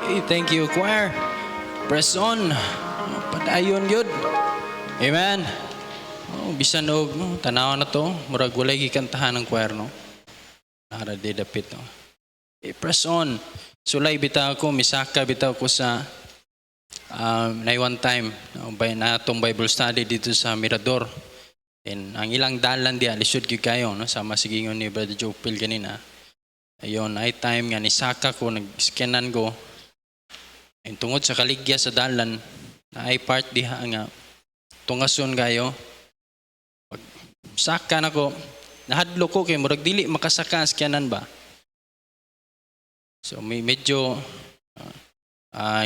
Hey, thank you, choir. Press on. Padayon yun. Amen. Bisan og tanaw na to, murag walay gikantahan ng choir, no? Nara di dapit, no? Press on. Sulay bitaw ko, misaka bitaw ko sa na one time, na itong Bible study dito sa Mirador. And ang ilang dalan diya, lisod gyud kayo, no? Sama sigingon ni Brother Jopil kanina. Ayun, night time nga nisaka ko, nag-scanan ko. Ayun, tungod sa kaligya sa dalan, na ay part diha nga, tungason kayo. Pag saka na ko, nahadlo ko kay murag dili makasaka ang scanan ba? So may medyo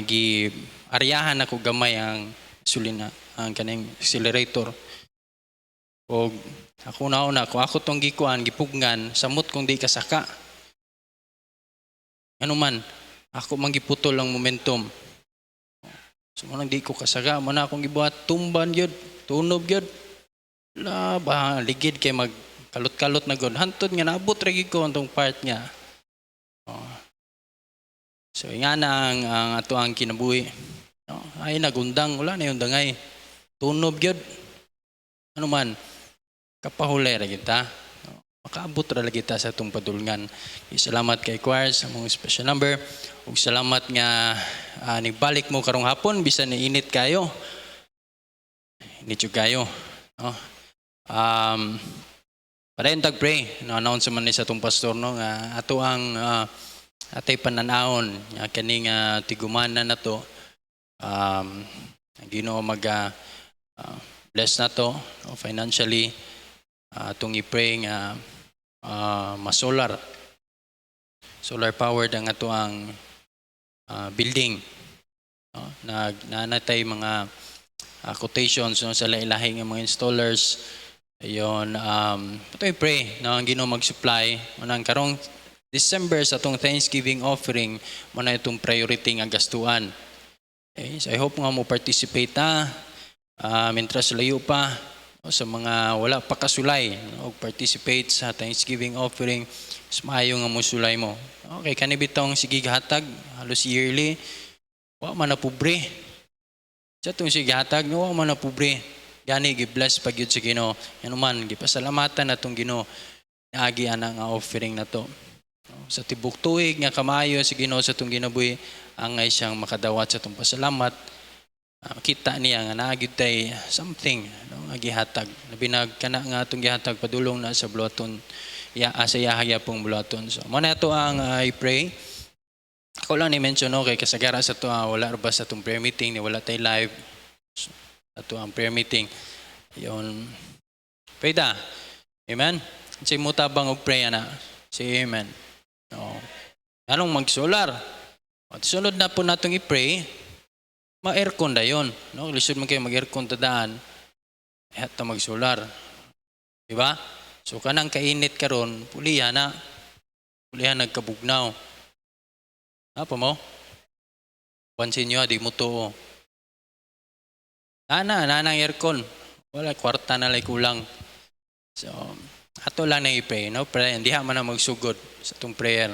gi-aryahan ako gamay ang sulina, ang kaning accelerator. O ako nauna, kung ako tong gikuan, gipugnan, samot kung di kasaka. Ano man, ako manggiputol ang momentum. So manang di ko kasaka, mana akong gibuhat, tumban yun, tunob yun. Ba, ligid kay magkalot-kalot na gud. Hantod nga naabot ragi ko ang part niya. So nga na ang ato ang kinabuhi. Ay nagundang, wala na yung dangay. Tunob yun. Ano man, kapahuli ra kita. Makaabot ra kita sa itong padulngan. Salamat kay choir sa mong special number. Ug salamat nga nibalik mo karong hapon bisan ni init kayo. Init kayo. No? Para pray. No-announce man ni sa itong pastor, no, nga ato ang atay pananahon nga kaning tigumanan na to. Ang Ginoo mag bless na to, no, financially. Itong i-pray nga solar powered ang ato ang building. No? Nanatay mga quotations, no, sa lahi-lahi ng mga installers. Ayun, ito i-pray na ang Ginoo mag-supply. Unang karong December sa itong Thanksgiving offering, muna itong priority nga gastuan. Okay? So I hope nga mo participate mentras layo pa, sa mga wala pa kasulay, o participate sa Thanksgiving offering, mayo nga mo sulay mo. Okay, kanibitong sige hatag halos yearly, wa man na pobre. Sa itong sige hatag, wa man na pobre. Gani gi-bless pag yun sa Ginoo. Yan man, gipasalamatan na itong Ginoo agi ana nga offering na to. Sa tibok tuig nga kamayo sa Ginoo sa itong ginabuhi, angay siyang makadawat sa itong pasalamat. Kita niya nga naagid tay something, no, nga gihatag. Labinag kana nga atong gihatag padulong na sa buluhaton, sa yahaya pong buluhaton. So mo na to ang I pray. Ako lang ni mention, no, kay kasagara sa to wala ra ba sa tong prayer meeting ni wala tay live. So, ato ang prayer meeting. Yon. Pray da. Amen. Si mutabang og pray na. Say amen. No. Anong mag-solar? At sunod na po natong i-pray, ma-aircon da yun. No? Lisod man kayo mag-aircon tadaan, ta mag-solar. Diba? So kanang kainit karon, pulihan na. Pulihan nagkabugnaw. Apa mo? Pansin nyo, di mo to. Nanang aircon. Wala, kwarta na lang kulang. So, ato lang na i-pray. No? Pero hindi man na magsugod sa itong prayer.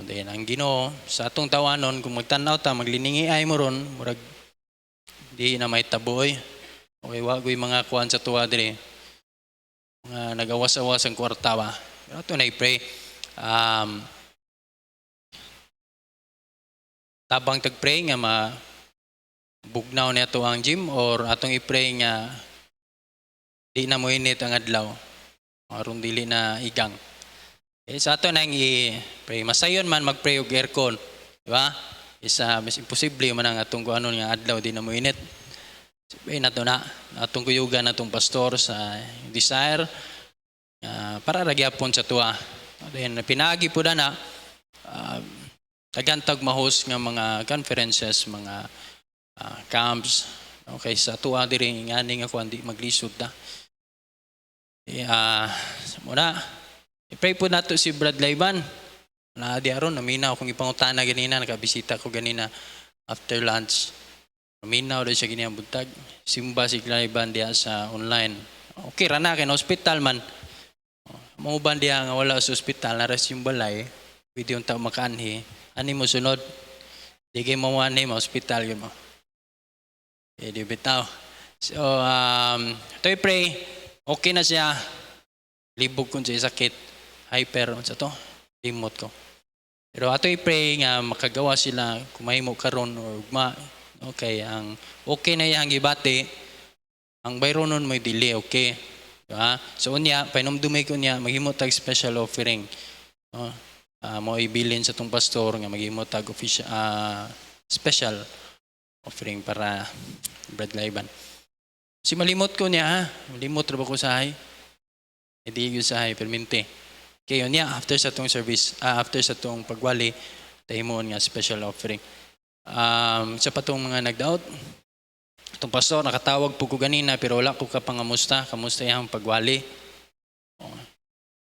Then ang Ginoo sa atong tawanon, kung magtanaw ta, magliningi ay mo ron, murag di na may taboy. Okay, wagoy mga kuwan sa tuwa dire. Mga nagawas-awas ang kwarta ba. Pero ito na i-pray. Tabang tag-pray nga bugnaw na ito ang gym, or atong i-pray nga di na mo init ang adlaw. Aron dili na igang. Sa ato nang i-pray. Masayon man mag-pray og aircon. Diba? Mas imposible man ang atong kuanon nga adlaw di na mo init. Sabihin na to na. Atong kuyugan na itong pastor sa desire. Para ragyapon sa tuwa. Then pinagi po na tagantag mahos nga mga conferences, mga camps. Okay, sa tuwa diri ngani nga kuan di maglisod ta. Muna i-pray po nato si Brad Layban. Di aron, naminaw akong ipangutana ganina, nakabisita ko ganina after lunch. Naminaw rin siya ganina buntag. Simba si Layban diya sa online. Okay, rana kay na hospital man. Mga uban diya nga wala sa hospital, naras yung balay, pwede yung tao makaanhi. Ani mo sunod? Di kayo mamuhan na hospital yun mo. Di bitaw. So, ito pray, okay na siya. Libog kung siya sakit. Hyper, sa to, limot ko. Pero ato pray nga makagawa sila, kumahimo karon or ugma. Okay, okay na yang gibati, ang bayro nun mo'y dili, okay. Diba? So unya, painumdumay ko niya, maghimo tag special offering. Mo ibilin sa tong pastor nga maghimo tag official, special offering para bread laiban. Si malimot ko niya, malimot ra ba ko sahay? Hindi ko sahay, permente. Kaya niya, after sa tong service, after sa tong pagwali, tahimon nga special offering. Sa patong mga nagdaot, itong pastor, nakatawag po ko ganina, pero wala ko kapangamusta. Kamusta yung pagwali?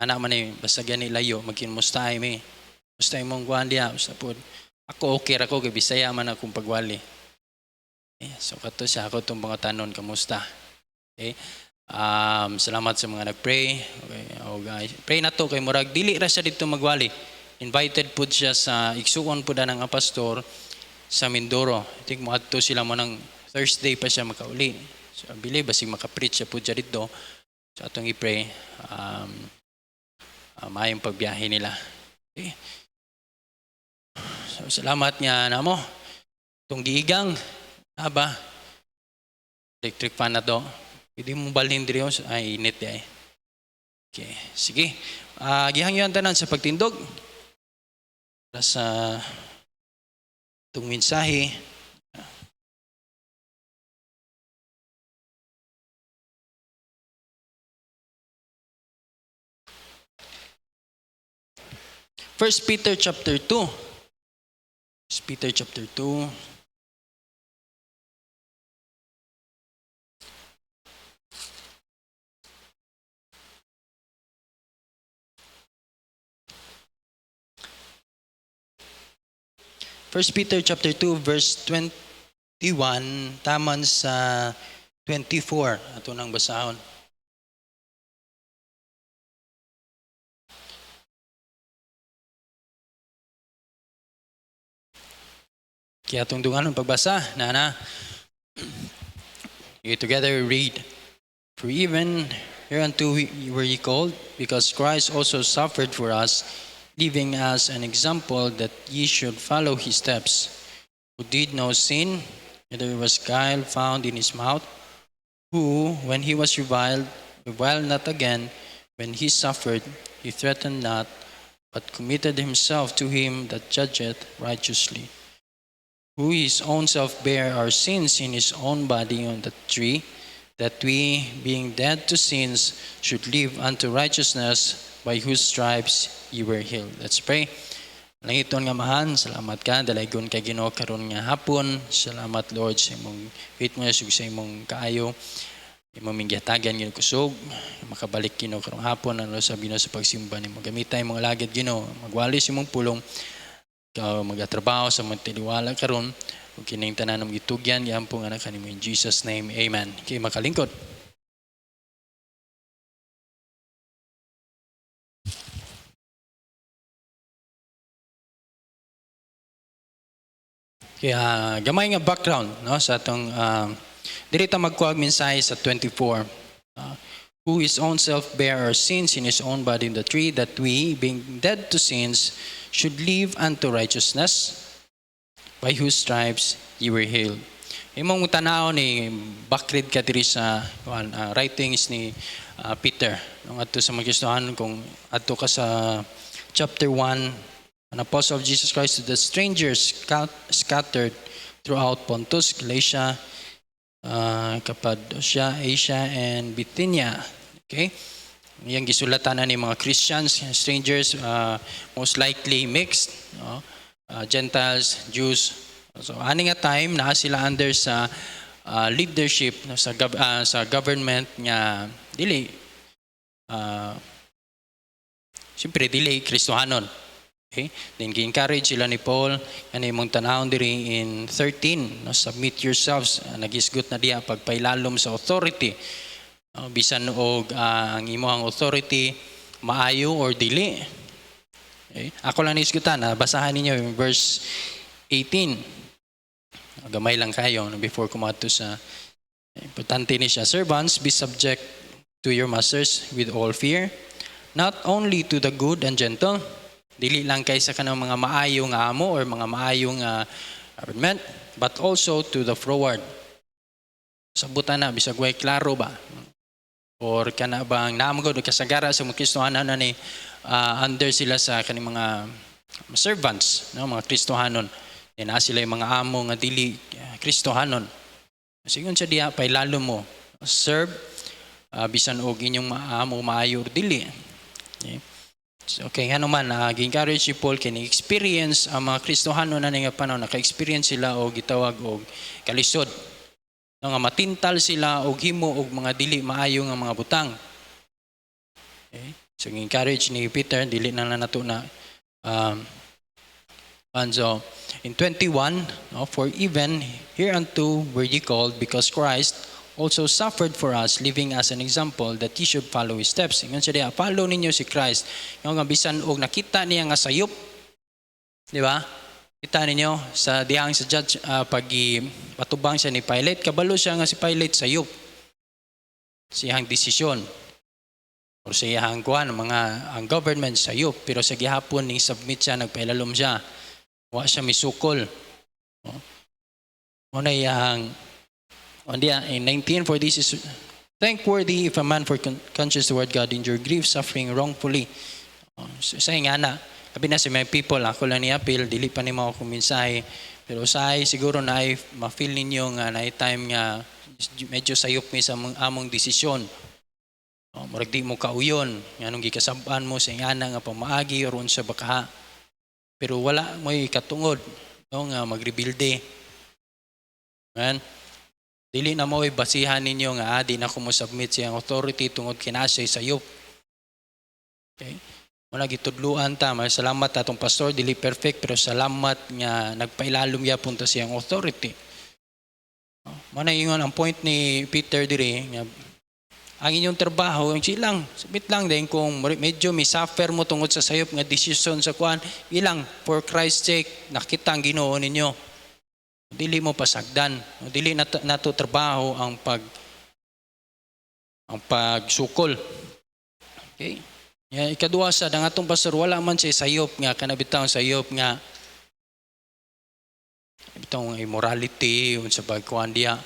Anak man eh, basta gani layo, magkinumustahin me. Mustahin mong guwan diya, basta po. Ako okay ako, kay Bisaya man akong pagwali. So kato siya, ako itong mga tanon, kamusta? Okay? Salamat sa mga nagpray. Okay, guys. Pray na to kay murag dili ra siya dito magwali. Invited po siya sa igsuon po ng pastor sa Mindoro. I think mo adto sila mo ng Thursday pa siya makauli. So I believe basig maka-preach siya po siya dito. So atong i-pray maayong pagbiyahe nila. Okay. So salamat nga namo. Tong giigang aba electric fan na to. Pwede mo balhin diri ay init ay. Okay, sige. Gihangyon tanan sa pagtindog. Para sa itong mensahe. First Peter chapter 2. First Peter chapter 2. First Peter chapter 2 verse 21 taman sa 24 ato nang basahon. Kaya itong dunganon pagbasa, na you together read. For even hereunto were ye called, because Christ also suffered for us, leaving us an example that ye should follow his steps, who did no sin, neither was guile found in his mouth, who, when he was reviled not again, when he suffered, he threatened not, but committed himself to him that judgeth righteously, who his own self bare our sins in his own body on the tree, that we, being dead to sins, should live unto righteousness, by whose stripes ye were healed. Let's pray. Langiton nga mahan, salamat ka, dalaygon kay Ginoo karon nga hapon. Salamat Lord sa imong faithfulness ug sa imong kaayo. Imong mingyatagan Ginoo kusog, makabalik Ginoo karong hapon ano sa Ginoo sa pagsimba nimo. Gamitay imong lagad Ginoo, magwalis imong pulong. Ikaw magatrabaho sa mga tiliwala karon ug kining tanan ng gitugyan giampong anak kanimo in Jesus name. Amen. Kay makalingkod. Kaya gamay nga background no sa atong diri ta magkuha mensahe sa 24. Who his own self bare our sins in his own body in the tree, that we, being dead to sins, should live unto righteousness, by whose stripes ye were healed. Imong tanaw ni backread ka diri sa writings ni Peter. Nung adto sa mga Kristohanon, kung adto ka sa chapter 1, an apostle of Jesus Christ to the strangers scattered throughout Pontus, Galatia, Cappadocia, Asia, and Bithynia. Okay? Yang gisulatan ni mga Christians, strangers, most likely mixed, Gentiles, Jews. So ani nga time na sila under sa leadership sa government nga dili siyempre dili Kristohanon. Okay? Then gi-encourage sila ni Paul kani mong tanawon diri in 13, no, submit yourselves, nagisgot na diya pagpailalom sa authority. Bisan og ang imong authority maayo or dili. Okay? Ako lang nisgutan, basahan ninyo yung verse 18. Gamay lang kayo before kumato sa importante ni siya. Servants, be subject to your masters with all fear, not only to the good and gentle, dili lang kay sa kanang mga maayong amo or mga maayong government, but also to the froward. Sabutan na, bisag way klaro ba? Or kana bang naamagod o kasagara sa mga Kristohanon na ni under sila sa kaning mga servants, no? Mga Kristohanon. Na sila yung mga amo nga dili Kristohanon. Sigon siya diha, pailalo mo, serve, bisan og inyong amo maayo or dili. Okay, nga naman, gi-encourage si Paul kini experience ang mga Kristohanon na nga panahon, naka-experience sila o gitawag og kalisod. Nga matintal sila og himo og mga dili maayo nga mga butang. Okay? So gi-encourage ni Peter, dili na nato na so in 21, for even hereunto were ye called, because Christ also suffered for us, leaving us an example that ye should follow his steps. Ingon siya diya, follow ninyo si Christ. Yung nga bisan og nakita niya nga sayop, di ba? Kita ninyo sa diyang sa judge pag patubang siya ni Pilate, kabalo siya nga si Pilate sayop. Siyang desisyon o siyang kuan mga ang government sayop, pero sa gihapon ning submit siya, nagpailalom siya. Wa siya misukol. Una yang in 19, for this is thankworthy if a man for conscience toward God endure grief, suffering wrongfully. So, sa nga na, labi na sa mga people, ako lang ni-appeal, dili pa ni mga kuminsahe. Pero usahay, siguro na ay ma-feel ninyo nga na time nga medyo sayop mi sa among desisyon. Murag di mo kauyon, nga nung gikasabaan mo sa ingana nga pamaagi o ron sa bakaha. Pero wala mo katungod, nga mag-rebuilde. Amen. Dili na mo basihan ninyo nga di na ko mo submit siyang authority tungod kinasay sayop. Okay? Muna gitudluan ta, salamat atong pastor, dili perfect pero salamat nga nagpailalom yapon ta siyang authority. Muna ingon ang point ni Peter diri nga ang inyong trabaho, ang silang, submit lang din kung medyo may suffer mo tungod sa sayop nga decision sa kuan, ilang for Christ's sake nakita ang Ginoo ninyo. Dili mo pasagdan, dili nato trabaho ang pagsukol. Okay? Ikaduha sa dangatong pastor, wala man siya sayop nga kanabitaw sayop nga bitong immorality unsa pagkuan diya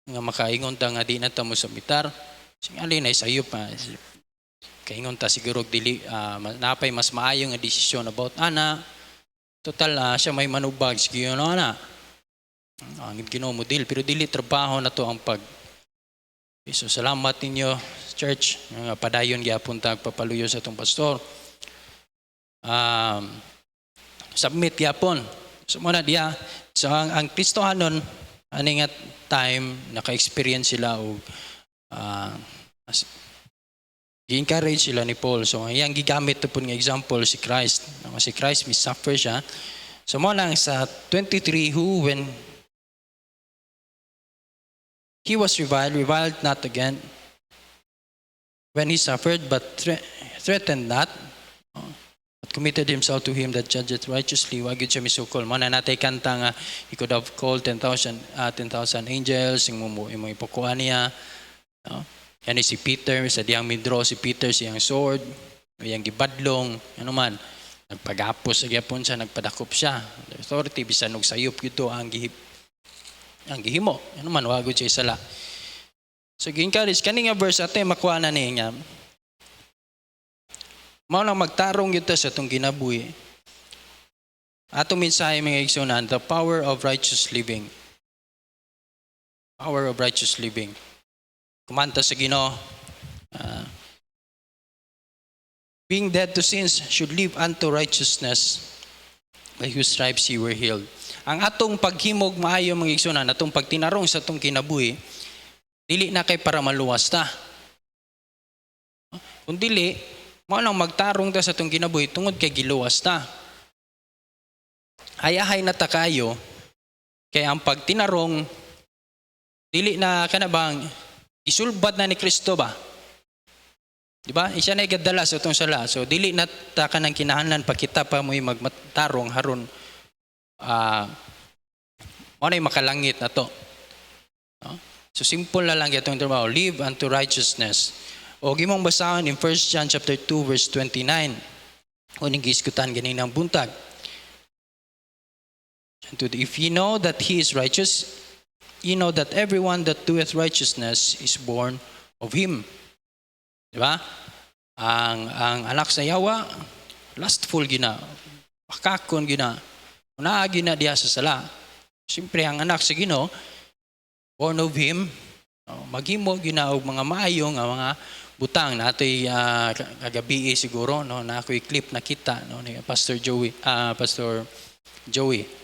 nga makaingon ta nga di na ta mo sabitar. Singali na sayop pa. Kaingon ta siguro dili napay mas maayo nga desisyon about ana. Total siya may manubag sige no ana. Ang Ginoo mo deal pero dili trabaho na to ang pag. So salamat ninyo church nga padayon gyapon ta papaluyo sa atong pastor. Submit gyapon. So muna diya so ang Kristohanon ani nga time naka-experience sila og gi-encourage sila ni Paul. So iyang gigamit to pud nga example si Christ. Si Christ mi suffer siya. So mo lang sa 23 who when he was reviled not again when he suffered, but threatened not, but committed himself to him that judgeth righteously. Wagid siya misukol. Mo na natay kanta nga he could have called 10,000 angels, yung mo ipukuan niya. Yan si Peter, sa diyang midro si Peter siyang sword, yung gibadlong, ano man, nagpagapos sa gyapon siya, nagpadakop siya. The authority, bisan og sayop gito ang gihimo. Ano man, wagod siya isala. So, gi-encourage, kani nga verse ate, makuha na niya. Mao lang magtarong yun sa itong ginabuhi. Atong mensahe mga igsunan, the power of righteous living. Power of righteous living. Kumanta sa Ginoo, being dead to sins should live unto righteousness, by whose stripes ye were healed. Ang atong paghimog maayo mga igsunan, atong pagtinarong sa atong kinabuhi, dili na kay para maluwas ta. Kung dili, mo nang magtarong ta sa atong kinabuhi tungod kay giluwas ta. Hayahay na ta kayo, kay ang pagtinarong, dili na kanabang isulbad na ni Kristo ba? Diba? Isa na igadala sa itong sala. So, dili na ta ka ng kinahanlan, pakita pa mo'y magmatarong haron mo na makalangit na to. No? So simple na lang itong trabaho, live unto righteousness. O gimong basahan in 1 John chapter 2 verse 29. O ning giskutan ganinang buntag. If ye know that he is righteous, ye know that everyone that doeth righteousness is born of him. Di ba? Ang anak sa yawa, lustful gina, pakakon gina, unaagi na diya sa sala. Siyempre, ang anak sa Ginoo, born of him, maghimo gina og mga maayong mga butang natoy kagabi siguro no na ako'y clip nakita no ni Pastor Joey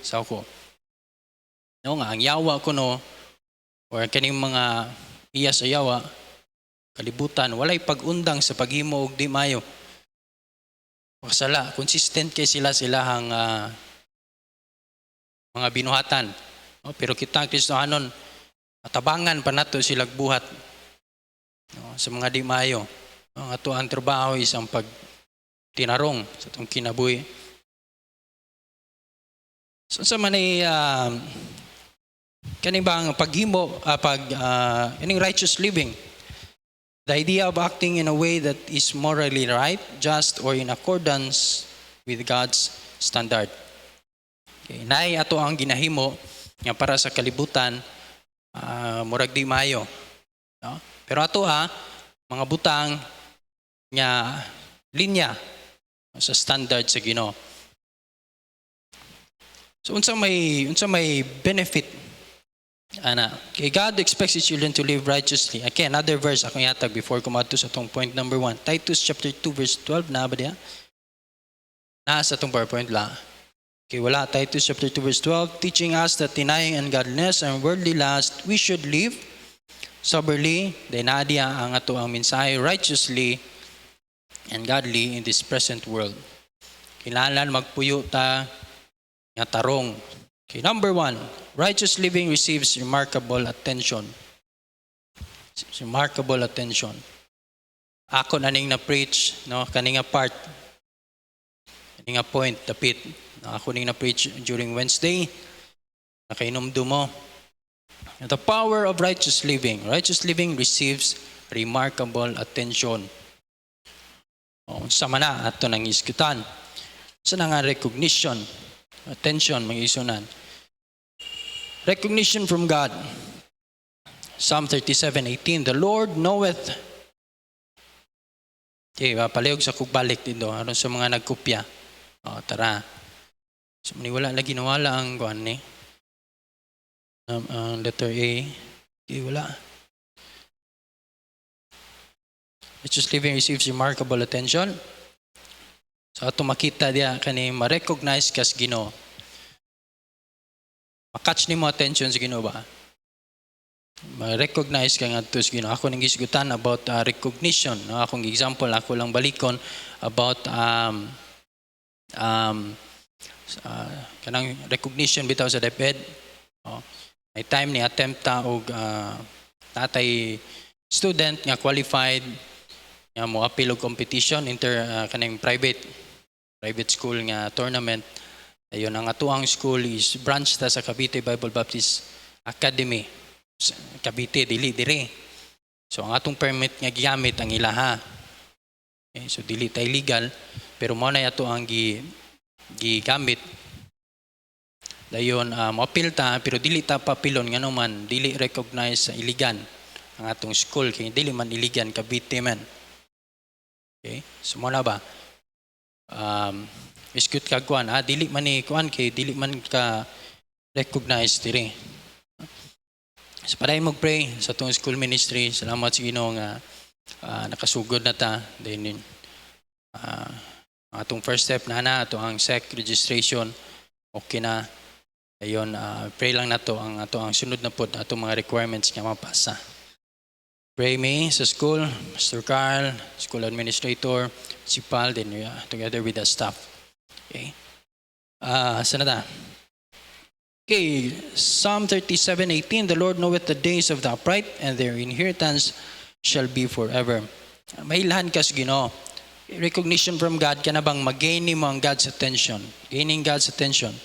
sa ako. No nga ang yawa ko no or kaning mga iya sa yawa kalibutan walay pag-undang sa paghimo og di maayo. Sala consistent kay silahang mga binuhatan. No? Pero kita ang Kristohanon matabangan pa nato silang buhat no? Sa mga di maayo. No? Ato ang trabaho isang pagtinarong sa itong kinabuhi. So sa manay kaning bang paghimo kaning righteous living, the idea of acting in a way that is morally right, just, or in accordance with God's standard. Okay. Nay ato ang ginahimo nga para sa kalibutan murag di maayo. No? Pero ato mga butang nga linya sa standard sa Ginoo. So unsa may benefit ana kay God expects His children to live righteously. Okay, another verse akong yatag before kumadto sa tong point number 1. Titus chapter 2 verse 12 na ba diya? Sa tong PowerPoint la. Okay, wala. Titus chapter 2 verse 12, teaching us that denying ungodliness and worldly lust, we should live soberly, denadya ang ato ang mensahe, righteously and godly in this present world. Kailangan magpuyo ta nga tarong. Okay, number 1, righteous living receives remarkable attention. Remarkable attention. Ako naning na-preach, no, kaninga part, kaninga point, dapit. Ako ning na-preach during Wednesday. Nakainomdo mo. The power of righteous living. Righteous living receives remarkable attention. Sama na ato nang iskutan. Sa nga recognition. Attention, mga isunan. Recognition from God. Psalm 37:18. The Lord knoweth. Okay, palihog sa kugbalik dito. Aron sa mga nagkopya. Tara. So, wala na ginawala ang kuan ni. Letter A. Okay, wala. Righteous living receives remarkable attention. So, ato makita diya kani ma-recognize kas Ginoo. Makatch ni mo attention sa Ginoo ba? Ma-recognize ka nga to sa Ginoo. Ako nang gisgutan about recognition. No? Akong example, ako lang balikon about kanang recognition bitaw sa DepEd. May time ni attempt ta og tatay student nga qualified nga mo appeal og competition kanang private school nga tournament. Ayun ang atuang school is branch ta sa Cavite Bible Baptist Academy. Cavite dili dire. So ang atong permit nga gigamit ang ilaha. Okay, so dili tay legal pero mo na ato ang gigamit. Dayon mo-appeal ta pero dili ta papilon nga naman dili recognize sa iligan ang atong school kay dili man iligan Cavite man. Okay? So mo na ba? Iskut ka kuan dili man ni kuan kay dili man ka recognize diri. So paday mo pray sa atong school ministry. Salamat sa Ginoo nga nakasugod na ta. Then atong first step na ato ang SEC registration okay na. Ayun, pray lang nato ang ato ang sunod na pod atong mga requirements nga mapasa. Pray me sa school, Mr. Carl, school administrator, si Pal, then together with the staff. Okay. Sana ta? Okay, Psalm 37:18, the Lord knoweth the days of the upright, and their inheritance shall be forever. Mailhan ka sa Ginoo. Recognition from God ka na bang mag-gain mo ang God's attention? Gaining God's attention.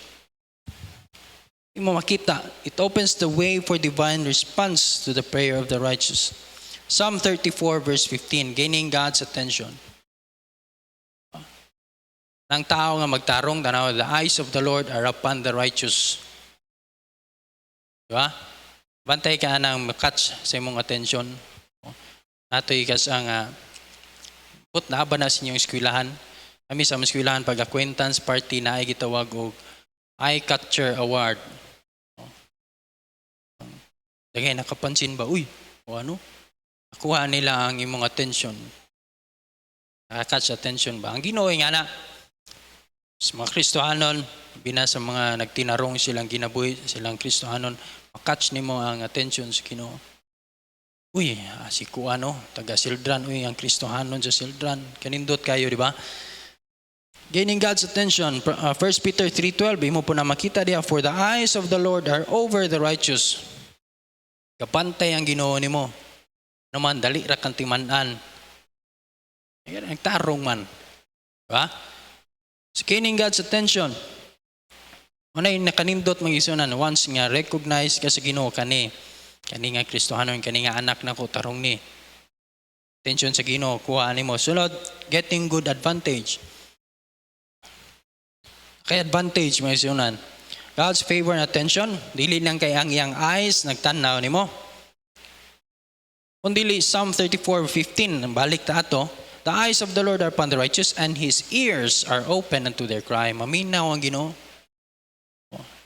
Imo makita, it opens the way for divine response to the prayer of the righteous. Psalm 34 verse 15, gaining God's attention. Nang tao nga magtarong, tanaw, the eyes of the Lord are upon the righteous. Diba? Bantay ka nang makatch sa imong attention. Natoy ka sa nga, put na ba na sa inyong eskwelahan? Kami sa eskwelahan, pag acquaintance party na ay gitawag og eye catcher award. Dagay nakapansin ba, uy, o ano? Nakuha nila ang imong attention. Nakakatch attention ba? Ang Ginoo nga na, sa mga Kristohanon, binasa mga nagtinarong silang ginabuhi, silang Kristohanon, makatch nimo ang attention sa Ginoo. Uy, si Kuano, taga Sildran, uy, ang Kristohanon sa Sildran. Kanindot kayo, di ba? Gaining God's attention, 1 Peter 3:12, imo po na makita diya, for the eyes of the Lord are over the righteous. Kapantay ang Ginoo nimo. Naman, dali ra kang timan-an. Nagtarong man. Diba? So, gaining God's attention. Unay nakanindot mag-isunan, once nga recognize ka sa Ginoo kani nga Kristohanon, kani nga anak nako tarong ni. Attention sa Ginoo, kuha nimo. Sunod, getting good advantage. Kay advantage mag-isunan. God's favor and attention, dili lang kay ang iyang eyes nagtanaw nimo. Kundili Psalm 34:15, balik ta ato, the eyes of the Lord are upon the righteous and His ears are open unto their cry. Maminaw ang Ginoo.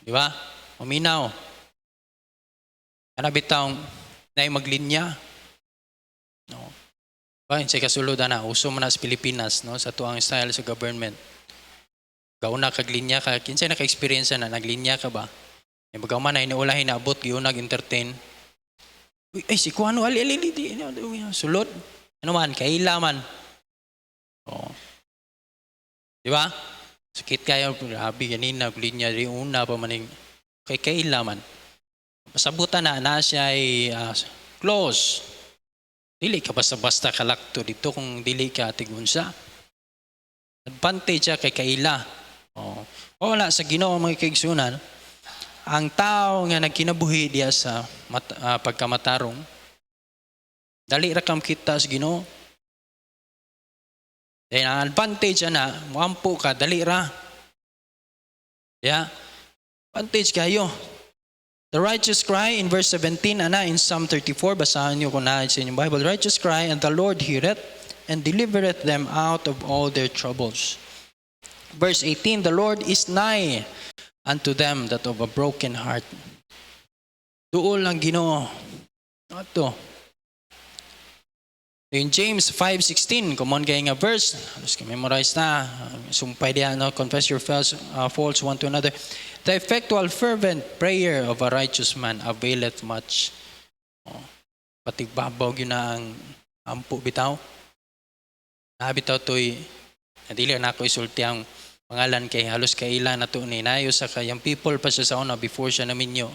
Di ba? Maminaw. Ano bitang na maglinya? No. Ba, sa kasulod na, uso man na sa Pilipinas, no, sa tuang style sa government. Gauna kaglinya ka, kinsay naka-experience na naglinya ka ba? E bagaw man na inuulahin na abot, giunag entertain. Uy, ay si Kuano, ali, sulod. Ano man, kaila man. Oh. Di ba? Sakit kayo, grabe, ganina, linya, di una pa maning, kay kaila man. Pasabutan na siya ay close. Dili ka basta-basta kalakto dito kung dili ka tigunsa. Advantage siya kay kaila. Oh. Wala sa Ginoo mga kaigsunan, ang tao nga nagkinabuhi diya sa pagkamatarong, dali ra kam kita sa Ginoo. Dahil ang advantage na, muampo ka, dali ra. Yeah. Advantage kayo. The righteous cry in verse 17, in Psalm 34, basahan niyo kung na sa inyong Bible, the righteous cry, and the Lord heareth, and delivereth them out of all their troubles. Verse 18, the Lord is nigh unto them that of a broken heart. Duol ang Ginoo. Ito. In James 5:16, common kaya nga verse, halos ka-memorize na, sumpay diya, no? Confess your faults one to another. The effectual fervent prayer of a righteous man availeth much. Oh, patigbabaw yun na ang ampo bitaw. Nabitaw to'y, nadili na ako isulti ang pangalan kay halos kaila na to ni nayo sa kayang people pa siya sa una before siya naminyo.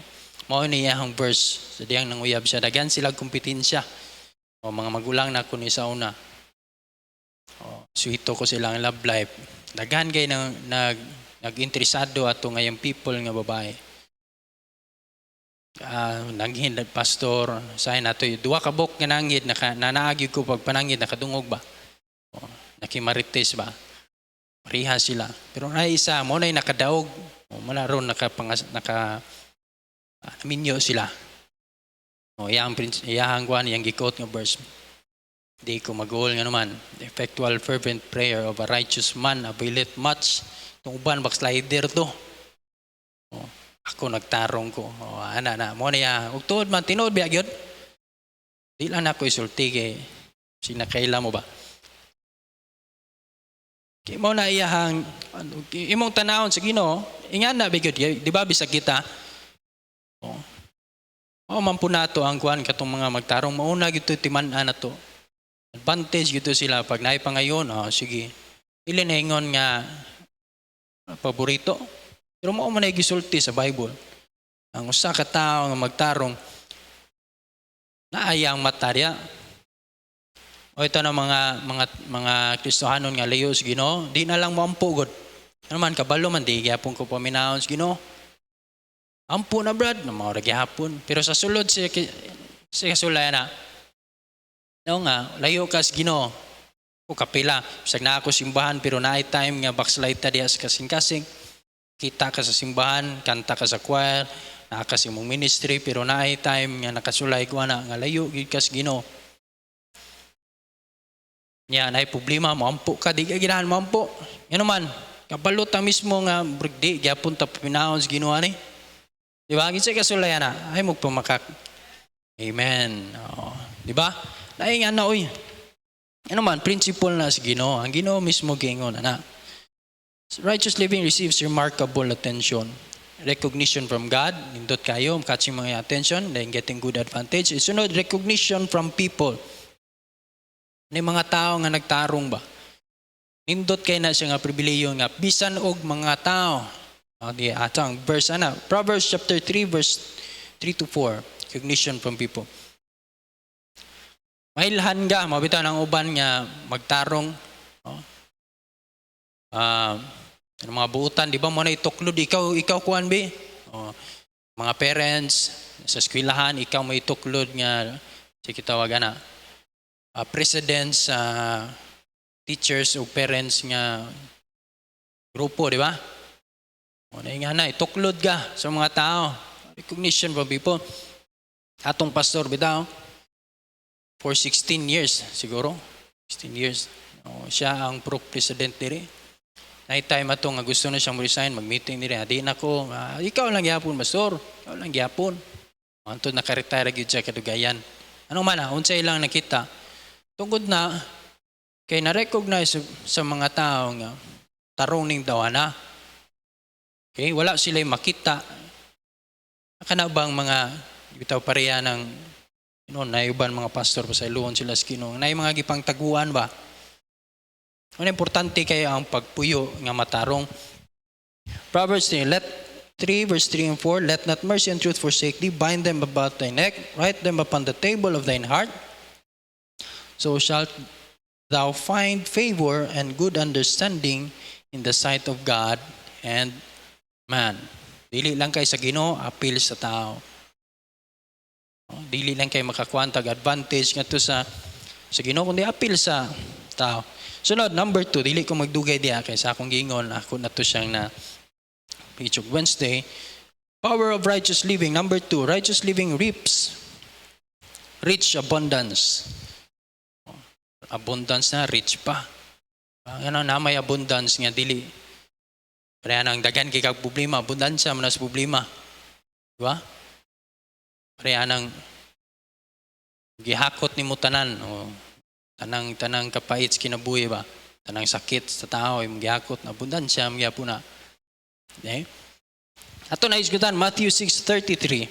Mao ni iyang verse, sa diyang nanguyab siya. Dagan sila kompetensya. O mga magulang na ko ni sa una. O, suhito ko silang love life. Daghan kay nag-interesado ato ngayong people nga babae. Nanghid pastor, say nato duwa ka bok nga nanghid nanaagi ko pag panangid nakadungog ba. O, nakimarites ba. Pariha sila. Pero na isa mo na nakadaog. O mala ron minyo sila. O iyang kuan yang gikot nga verse. Di ko mag-goal nga naman. The effectual fervent prayer of a righteous man availeth much. Itong uban backslider to. O, ako nagtarong ko. O ana na mo na ya. Ug tuod man tinuod biya gyud. Di lang ako isulti kay sinakaila mo ba? Kaya mo na iyahang, imong tanawon sa Ginoo, ingan na bigod, di ba bisag kita? Man po nato ang kuan katong mga magtarong, mauna gito timan-an na to. Advantage gito sila, pag naipangayon, sige, ilinengon nga paborito. Pero mo man gisulti sa Bible. Ang usa ka tawo nga magtarong, naayang matarya. O ito na mga Kristohanon nga layo sa Ginoo, di na lang mo ampugod. Ano man kabalo man di gyapon ko paminahon sa Ginoo. Ampo na brad, na mga gihapon. Pero sa sulod siya kasulaya na, no nga, layo ka sa Ginoo. O kapila, bisag na ako simbahan, pero naay time nga backslide ta diya sa kasing-kasing. Kita ka sa simbahan, kanta ka sa choir, naka sa imong ministry, pero naay time nga nakasulay ko na, nga layo, gid ka sa Ginoo. Nya, naay problema, mampo ka, di ka ginahan mampo. Yan naman, kabalot ta mismo nga, di, gyapon ta pinahon sa Ginoo ni. Di ba? Ginsay kasulayan na, ay magpamakak. Amen. Oh, di ba? Naay nga na, oy. Ano man, principle na sa Ginoo. Ang Ginoo mismo gingon na. Righteous living receives remarkable attention. Recognition from God. Nindot kayo, catching mga attention, then getting good advantage. Isunod, recognition from people. May mga tao nga nagtarong ba? Nindot kayo na siya nga pribileyo nga, bisan og mga tao. Okay, atang verse ana. Proverbs chapter 3, verse 3 to 4. Recognition from people. Mailhan ka, mabitaw ng uban nga magtarong. Mga buutan, di ba mo na ituklod, ikaw kuan bi? Mga parents, sa eskwelahan, ikaw may ituklod nga, sige tawagan na, presidents, teachers o parents nga grupo, di ba? Nga na, ituklod ka sa mga tao. Recognition from people. Atong pastor, bitaw, for 16 years siguro. 16 years. Siya ang pro-president diri. Night time ato nga gusto na siyang resign, mag-meeting diri. Di na ko, ikaw lang gyapon, pastor. Ikaw lang gyapon. Antod naka-retire gyud siya kadugayan. Ano man unsay lang nakita. Tungod na kay na-recognize sa mga tao nga tarong ning dawana. Okay, wala sila makita. Kana bang mga bitaw pareha ng naiuban mga pastor pa sa iluon sila sa Ginoo. Nay mga gipang taguan ba? Ano importante kayo ang pagpuyo nga matarong. Proverbs 3, 3 verse 3 and 4, let not mercy and truth forsake thee, bind them about thy neck, write them upon the table of thine heart. So shalt thou find favor and good understanding in the sight of God and man. Dili lang kay sa Ginoo, apil sa tao. Dili lang kay makakuantag advantage ngadto sa Ginoo kundi apil sa tao. Sunod, number 2, dili ko magdugay diha kay sa akong gingon, ako na to siyang na Pichog Wednesday. Power of righteous living. Number 2, righteous living reaps rich abundance. Abundance na, rich pa. Ano na may abundance nga dili. Kaya nang dagan kay kag problema, abundansya man sa problema. Di ba? Kaya nang gihakot ni mo tanan o tanang kapait kinabuhi ba? Tanang sakit sa tao ay gihakot na abundansya magyapon na. Okay? Ato na isgutan Matthew 6:33.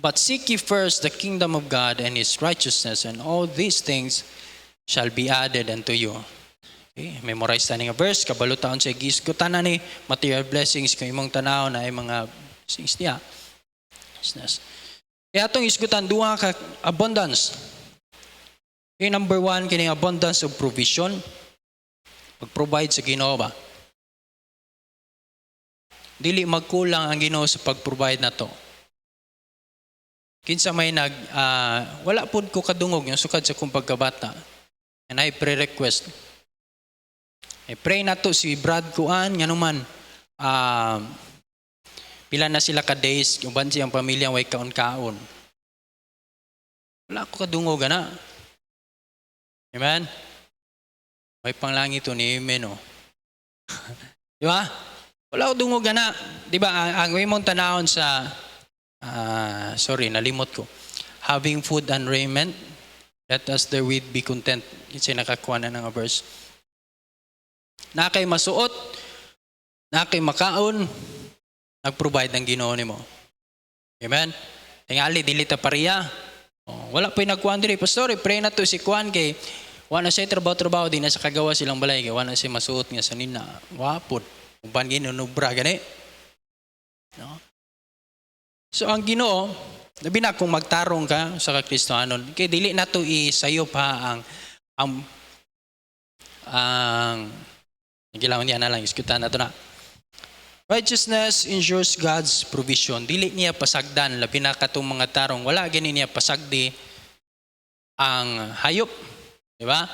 But seek ye first the kingdom of God and His righteousness, and all these things shall be added unto you. Okay, memorize ta nga verse, kabalo taon sa gisgutan na ni material blessings kung imong tanaw na ay mga things niya. Kaya itong isgutan, duha ka abundance. Okay, number 1, kining abundance of provision. Pag-provide sa Ginoo ba? Dili magkulang ang Ginoo sa pag-provide na to. Kinsa may wala pod ko kadungog yung sukad sa kong pagkabata. And I pre-request. Pray na to si Brad Kuan, nga naman, pila na sila ka days, uban siyang pamilya way kaon-kaon. Wala ko kadungog na. Amen? May panglangit to ni Amen, oh. Di ba? Wala ko dungog na. Di ba? Ang imong tanahon sa, nalimot ko. Having food and raiment, let us therewith be content. Kasi nakakuha na ng verse. Na kay masuot, na kay makaon, nag-provide ng Ginoo nimo. Amen? Tingali, dili ta pariya. Wala pa yung nagkuhan diri. Pastor, pray na to si Kuan kay wala siya trabaho, di na sa kagawa silang balay kay wala siya masuot nga sa nina. Wapod. Uban ginunubra gani. No? So ang Ginoo, labi na kung magtarong ka sa Kristohanon, kay dili na to isayo pa ang nagilawan niya na lang, iskutan na to na. Righteousness ensures God's provision. Dili niya pasagdan, labi na katong mga tarong, wala gani niya pasagdi ang hayop. Di ba?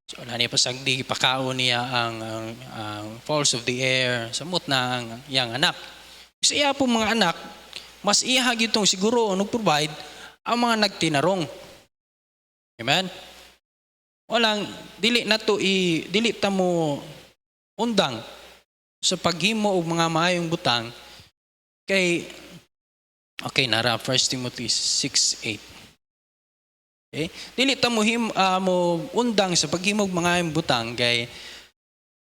So, wala niya pasagdi, pakaon niya ang fowls of the air, samot na ang iyang anak. Sa iya po mga anak, mas ihag itong siguro provide ang mga nagtinarong. Amen? Walang, dili ta mo undang sa paghimo og mga maayong butang kay, okay, nara 1 Timothy 6:8. Okay? Dili ta mo undang sa paghimo og mga maayong butang kay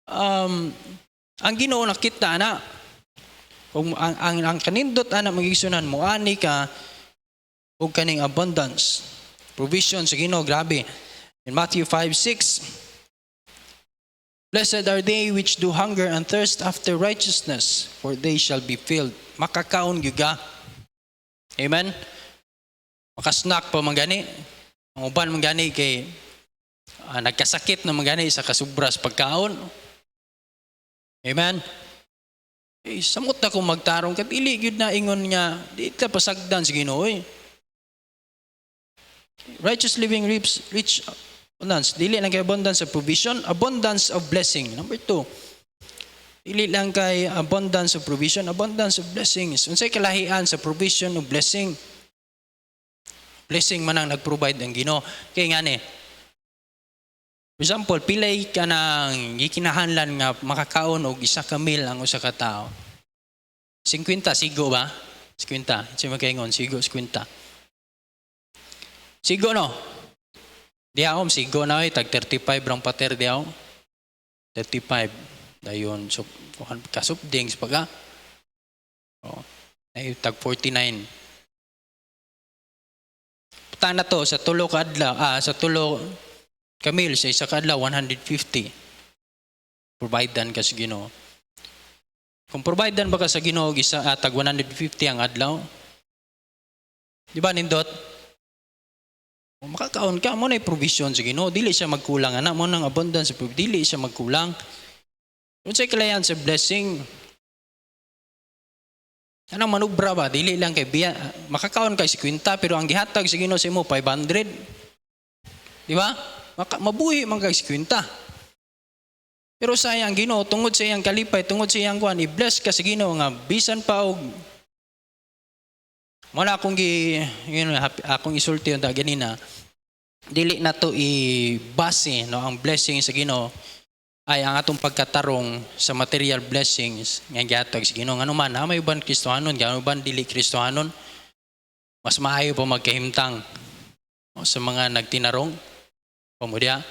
ang Ginoo nakita na kung ang kanindot ana magigsunan mo ani ka og kaning abundance provision sa Ginoo, grabe. In Matthew 5:6, blessed are they which do hunger and thirst after righteousness, for they shall be filled. Makakaon gyud. Amen. Makasnack pa mangani. Ang uban mangani kay nagkasakit na mangani sa kasubras pagkaon. Amen. Samot na kung magtarong kat ili gyud na ingon niya, di ta pasagdan sa Ginoo. Righteous living reaps rich abundance. Dili lang kay abundance of provision, abundance of blessing. Number 2, dili lang kay abundance of provision, abundance of blessings. Unsay kalahian sa provision of blessing? Blessing man ang nag-provide ang Ginoo. Kay ngani, for example, pilay ka nang gikinahanglan nga makakaon og isa ka meal ang usa ka tawo. 50 sigo ba? 50. Sa magkaingon sigo 50. Sigo no? Diyaom, sigo na tag 35 rang pater diyaw. 35. Dayon, so, kasupdings pagka. Tag 49. Puta na to, sa tulo ka adlaw, sa tulo kamil, sa isa ka adlaw, 150. Providean ka sa Ginoo. Kung providean ba ka sa Ginoo, tag 150 ang adlaw. Di ba nindot? Kung makakaon ka, mo na provision sa Ginoo, dili siya magkulang ana, mo nang abundance, dili siya magkulang. Kung sa'y kalayan sa blessing, anong manubra ba? Dili lang kay biya, makakaon ka 50, pero ang gihatag sa Ginoo sa imo 500. Di ba? Mabuhi man kay 50. Pero sayang Ginoo, tungod sa iyang kalipay, tungod sa iyang kuan, i-bless ka sa Ginoo nga bisan pa og wala akong akong isulti yung ganina, dili na to i-base no, ang blessing sa Ginoo ay ang atong pagkatarong sa material blessings nga gihatag sa Ginoo. Ano man, may uban Kristohanon, gano uban dili Kristohanon, mas maayo pa magkahimtang no, sa mga nagtinarong. Pamudya,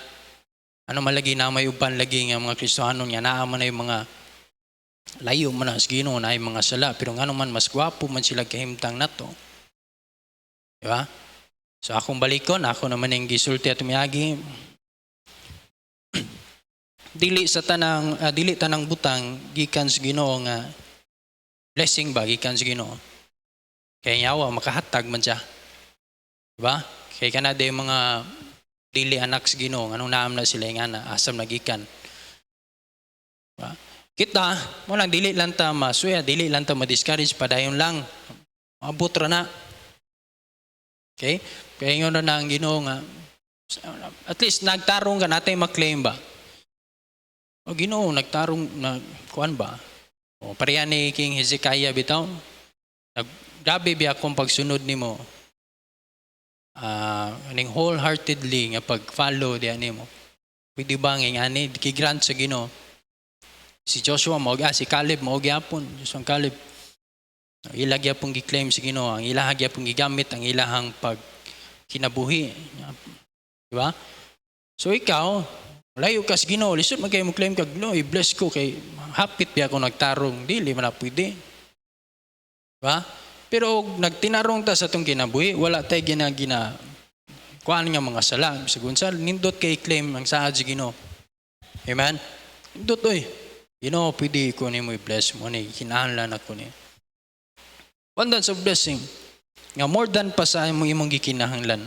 ano malagi na may uban lagi nga mga Kristohanon nga naa man na yung mga layo man na sa Ginoo na yung mga sala, pero nga naman mas gwapo man sila kahimtang nato. Diba? So akong balikon, ako naman yung gisulti at umiyagi. Dili tanang butang gikan sa Ginoo nga blessing ba gikan sa Ginoo. Kaya yawa makahatag man siya. Diba? Kaya kanada yung mga dili anak sa Ginoo, anong naam na sila nga na asam na gikan. Diba? Kita, mo lang dili lang ta masuya, dili lang ta ma-discourage, padayon lang. Abot ra na. Okay? Kaya yun na ang Ginoo nga, at least nagtarong ka natin maklaim ba? O Ginoo, nagtarong, kuan ba? O pareha ni King Hezekiah bitaw, grabe biya akong pagsunod ni mo. Aning wholeheartedly nga pag-follow diyan nimo. Pwede ba nga ani, kigrant sa Ginoo? Si Joshua si Caleb gyapon, Joshua Caleb. Ilag gyapon gi-claim si Ginoo, ang ilah gyapon gigamit ang ilahang pagkinabuhi. Di ba? So ikaw, layo ka sa Ginoo, lisod man kayo mo claim kag no, i-bless ko kay hapit biya ako nagtarong, dili man na pwede. Di ba? Pero nagtinarong ta sa tong kinabuhi, wala tay gina kuan nga mga sala. Sigun sa nindot kay claim ang saad sa Ginoo. Amen. Nindot oy. Ginoo, pwede ko ni mo i-bless mo ni, kinahanglan ako ni. Abundance of blessing. Nga more than pa sa imong gikinahanglan.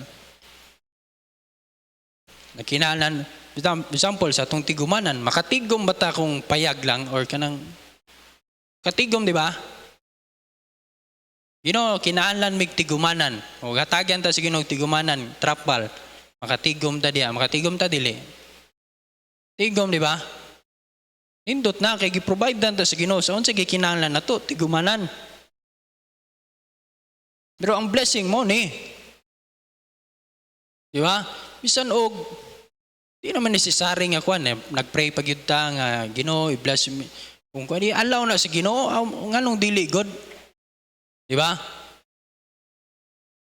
Nakinahanglan, example, sa atong tigumanan, makatigom bata kung payag lang or kanang Katigom, di ba? Ginoo kinahanglan mig tigumanan. O hatagyan ta sa Ginoo tigumanan, trapal. Makatigom ta diya, makatigom ta dili. Tigom, di ba? Indot na kay gi-provide ta sa Ginoo sa unsa gikinahanglan nato tigumanan. Pero ang blessing mo ni, di ba? Bisan og di naman necessary nga kuan nagpray pag yun ta nga Ginoo i-bless me. Kung kuan di allow na sa Ginoo nganong dili God. Di ba?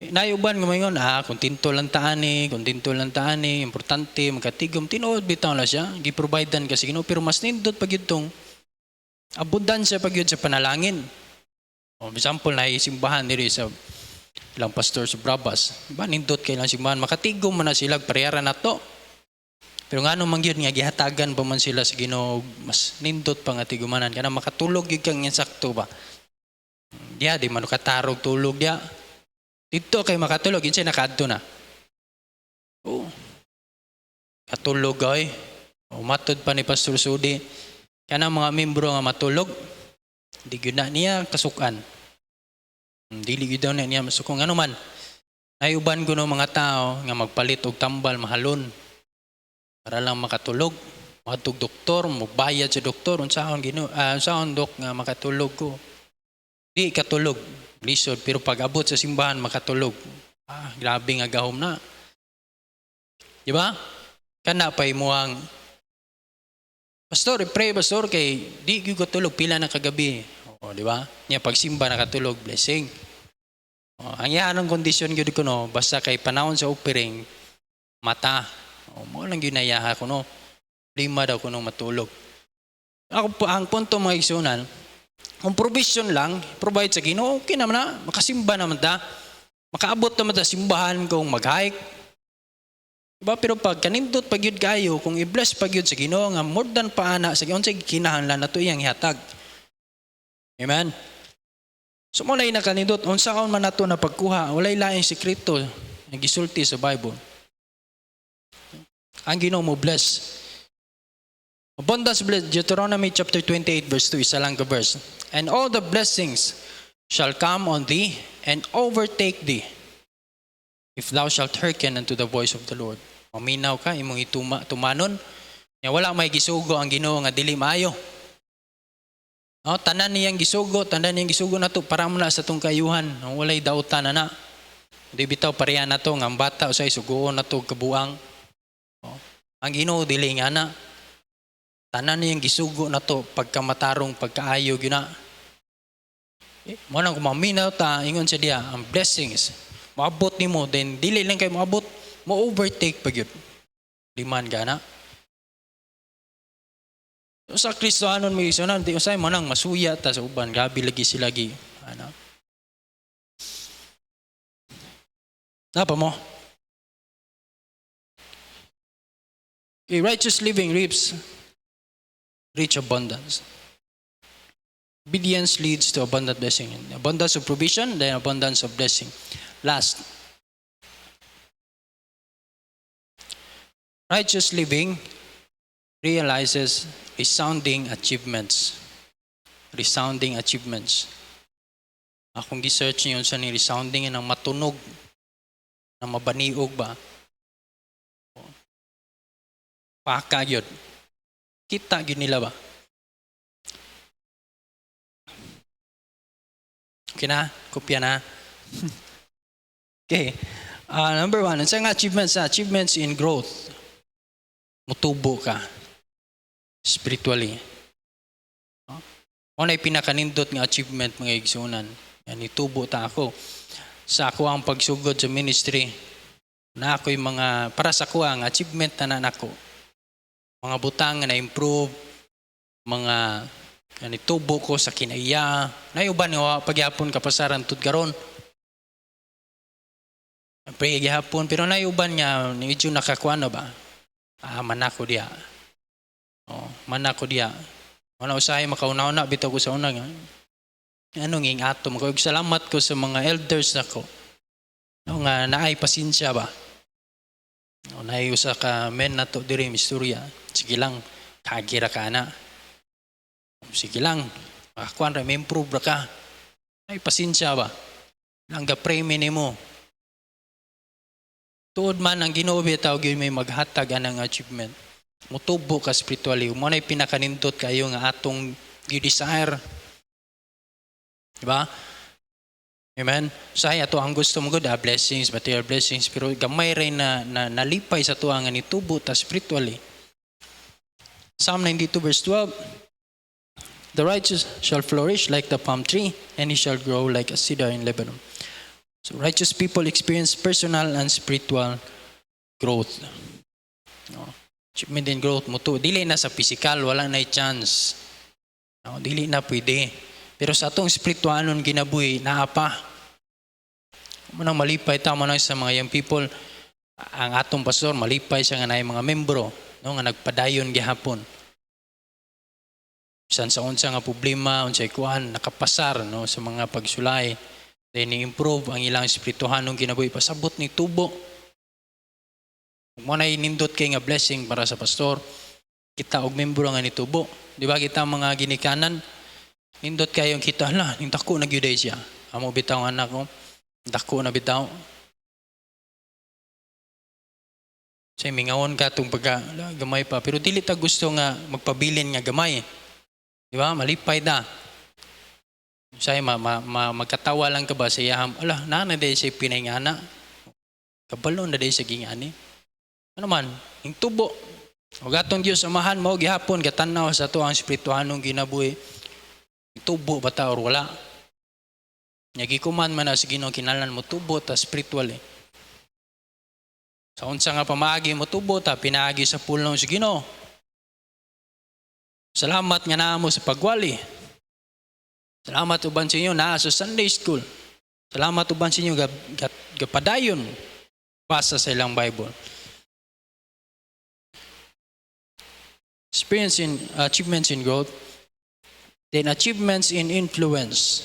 Nayuban nga mayon, kontento lang taani, importante, magkatigom, tinuod bitaw na siya, giprovidean kasi Ginoo, pero mas nindot pag yun tong abundansya pag yun sa panalangin. O, example, naisimbahan nila sa ilang pastor sa Brabas. Diba, nindot kay lang simbahan, makatigom man na sila, parehara na to. Pero nga nung yun nga, gihatagan pa man sila sa Ginoo, mas nindot pa nga tigumanan, kana makatulog yun kang insakto ba? Diya, di man katarog tulog diya. Dito kay makatulog, yun siya nakadto na. Oo. Katulog ay. Umatod pa ni Pastor Sudi. Kaya na mga membro nga matulog, di yun na niya kasukan. Dili yun daw na niya masukong. Ano man, nayuban ko ng mga tao nga magpalit og tambal, mahalon. Para lang makatulog. Matug doktor, magbayad sa doktor. Unsaon dok nga makatulog ko. Di katulog. Lisod, pero pag abot sa simbahan, makatulog. Grabe nga gahom na. Di ba? Kana pa'y muang, Pastor, pray, Pastor, kay di ko tulog, pila na kagabi. O, di ba? Niya, pag simba nakatulog, blessing. O, ang yan ang kondisyon ko no, basta kay panahon sa offering, mata. O, mo lang ginayaha ko no. Lima daw ko nung matulog. Ako, ang punto mga isunan, kung provision lang, provide sa Ginoo, okay naman na, makasimba naman ta. Makaabot naman ta simbahan kung mag-hike. Diba? Pero pag kanindot pag yun kayo, kung i-bless pag yun sa Ginoo, nga more than paana sa Ginoo, sa kinahanglan na ito iyang ihatag. Amen? So muna yung nakanindot, unsaon man nato na pagkuha, walay laing sekreto, nagisulti sa Bible. Ang Ginoo mo bless. Abundance blessed, Deuteronomy chapter 28 verse 2, isa lang ka verse. And all the blessings shall come on thee and overtake thee, if thou shalt hearken unto the voice of the Lord. Maminaw ka, imong tumanon. Wala may gisugo ang Ginoo nga dili maayo. No, tanan niyang gisugo na to para muna sa tong kayuhan. Walay dautan na. Di bitaw pareha na to, nga ang bata usay suguon na to kabuang. No, ang Ginoo dili nga na. Tanan niyang gisugo na to pagkamatarong pagkaayo gyud na. Mo nang kumaminaw ta ingon siya diya ang blessings maabot nimo then dili lang kay maabot mo overtake pa gyud. Liman gana. So, sa Kristohanon mo isunan di usay mo nang masuya ta sa uban gabi lagi sila gi ano. Napa mo? Okay, righteous living reaps rich abundance. Obedience leads to abundant blessing. Abundance of provision, then abundance of blessing. Last, righteous living realizes resounding achievements. Resounding achievements. Akong gi-search niyo sa ni resounding ng matunog, na mabaniog ba? Paka yun. Kita yun nila ba? Okay na? Kopya na? Okay. Number one, ang achievements in growth. Mutubo ka. Spiritually. Ano ay pinakanindot nga achievement mga igsunan. Yan, itubo ta ako. Sa ako ang pagsugod sa ministry, na ako'y mga, para sa ako ang achievement na nako. Mga butang na improve, mga nitubo ko sa kinaiya, nayuban nga pagyapon kapasaran tud karon. Pray gihapon pero nayuban nga medyo nakakuano ba? Manako diya. Manako diya. Wala usahay makauna-una bitaw ko sa una nga. Anong ing atom ko salamat ko sa mga elders nako. Nga naay pasensya ba? Naay usa ka men nato diri misturya. Sige lang, kagira ka na. Sige lang, Kuan ra may improve ra ka. Ay pasensya ba? Lang ga-pray nimo. Tuod man ang Ginoo bitaw gyud may maghatag anang achievement. Mutubo ka spiritually. Mo nay pinakanindot kayo nga atong gi-desire. Diba? Amen. Say ato ang gusto mo gud blessings, material blessings, pero gamay ray na nalipay sa tuwa nga nitubo ta spiritually. Psalm 92 verse 12. The righteous shall flourish like the palm tree, and he shall grow like a cedar in Lebanon. So righteous people experience personal and spiritual growth. No. Achievement and growth mo to. Dili na sa physical, wala na chance. No, dili na pwede. Pero sa atong spiritualon ginabuhi, naa pa. Manang malipay tama na sa mga young people. Ang atong pastor, malipay siya nga na mga membro, no, nga nagpadayon gihapon. Bisan sa unsa nga problema, unsay kuan, nakapasar no, sa mga pagsulay. Then ni-improve ang ilang spirituhanong ginabuhi. Pasabot ni tubo. Mo na inindot kay nga blessing para sa pastor. Kita og membro nga nitubo. Di ba kita mga ginikanan? Nindot kayong kita, hala, dako na gyud siya. Amo bitaw ang anak ko. Dako na bitaw. Say mingawon ka tong pagka gamay pa, pero dili ta gusto nga magpabilin nga gamay. Di ba? Malipay da. Say magkatawa lang ka ba sa iyaham? Ala, na day siya pinayngana. Kabalo na day siya gingani. Ano man, yung tubo. O gatong Diyos amahan mo gihapon gatanaw sa to ang spirituhanong ginabuhi. Tubo ba ta or wala? Nagikuman man na sa Ginoo kinahanglan mo tubo ta spiritually. Sa unsa nga pamaagi mo tubo ta pinaagi sa pulong sa Ginoo. Salamat nga naa mo sa pagwali. Salamat uban sa inyo naa sa Sunday school. Salamat uban sa inyo gapadayon basa sa ilang Bible. Experience in achievements in growth. Then achievements in influence.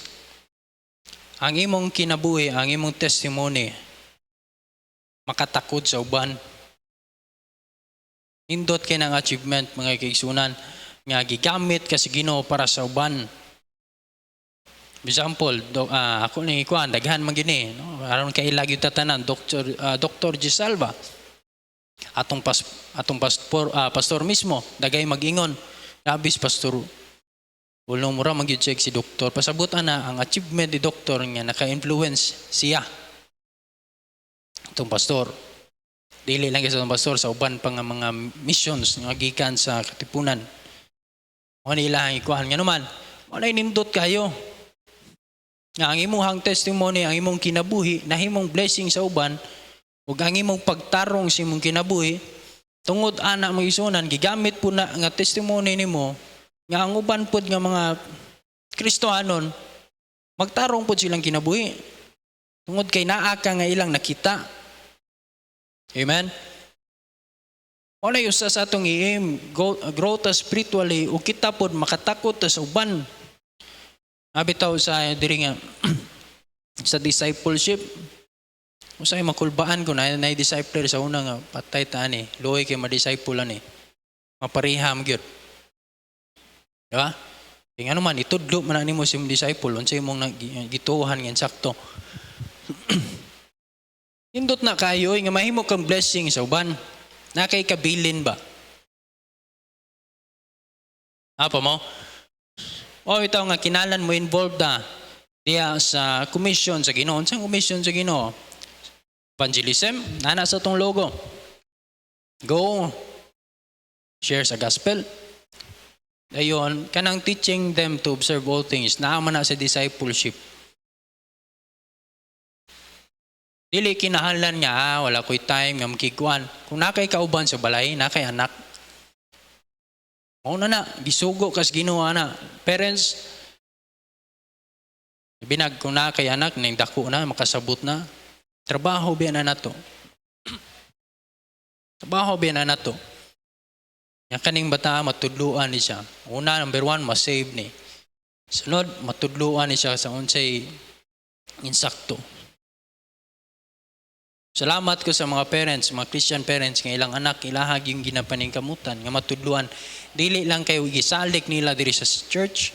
Ang imong kinabuhi, ang imong testimony, makatakod sa uban. Indot kay ng achievement, mga kaigsunan, nga gigamit ka sa Ginoo para sa uban. Example, ako nang ikuan, daghan man gini, no? Aron kay ilag yung tatanan, Dr. Gisalva. Atong pastor mismo, dagay mag-ingon, labis pastor. Ulong mura mag-check si doktor. Pasabutan na ang achievement ni doktor nga naka-influence siya. Itong pastor. Dili lang sa pastor sa uban pa nga mga missions nga gikan sa katipunan. Ano ilang ikuhan nga naman. Ano inindot kayo? Nga ang imuhang testimony, ang imong kinabuhi, nahimong blessing sa uban, ug ang imong pagtarong sa imong kinabuhi, tungod ana mo isunan, gigamit po na nga testimony nimo, nga ang uban pod nga mga Kristohanon, magtarong pod silang kinabuhi. Tungod kay naa ka nga ilang nakita. Amen? Wala yung sa atong i-aim, grow ta spiritually, o kita pod makatakot ta sa uban. Abitaw sa diri nga sa discipleship, usay makulbaan ko na discipler sa una nga patay ta ani, luoy kay ma-disciple ani. Mapariham gyud. Diba? Kaya ano man, itudlo man nimo si disciple, unsay imong gituhan nga sakto. Indot na kayo, nga mahimo kang blessing sa uban. Na kay kabilin ba? Apa mo? O ito nga kinalan mo involved na diya sa commission sa Ginoo. Unsang commission sa Ginoo? Evangelism, nana sa tong logo. Go, share sa gospel. Ayon, kanang teaching them to observe all things, naaman na sa discipleship. Dili kinahanglan niya, wala ko'y time nga makikuan. Kung nakay kauban sa balay, nakay anak. Mauna na, gisugo kas Ginoo na. Parents, binag kung nakay anak, nang dako na, makasabot na. Trabaho biya na nato. Trabaho biya na nato. Yang kaning bata, matudluan ni siya. Una, number 1, masave ni. Sunod, matudluan ni siya sa unsay insakto. Salamat ko sa mga parents, mga Christian parents, nga ilang anak, ilahag yung ginapaningkamutan, nga matudluan. Dili lang kayo gisalik nila diri sa church,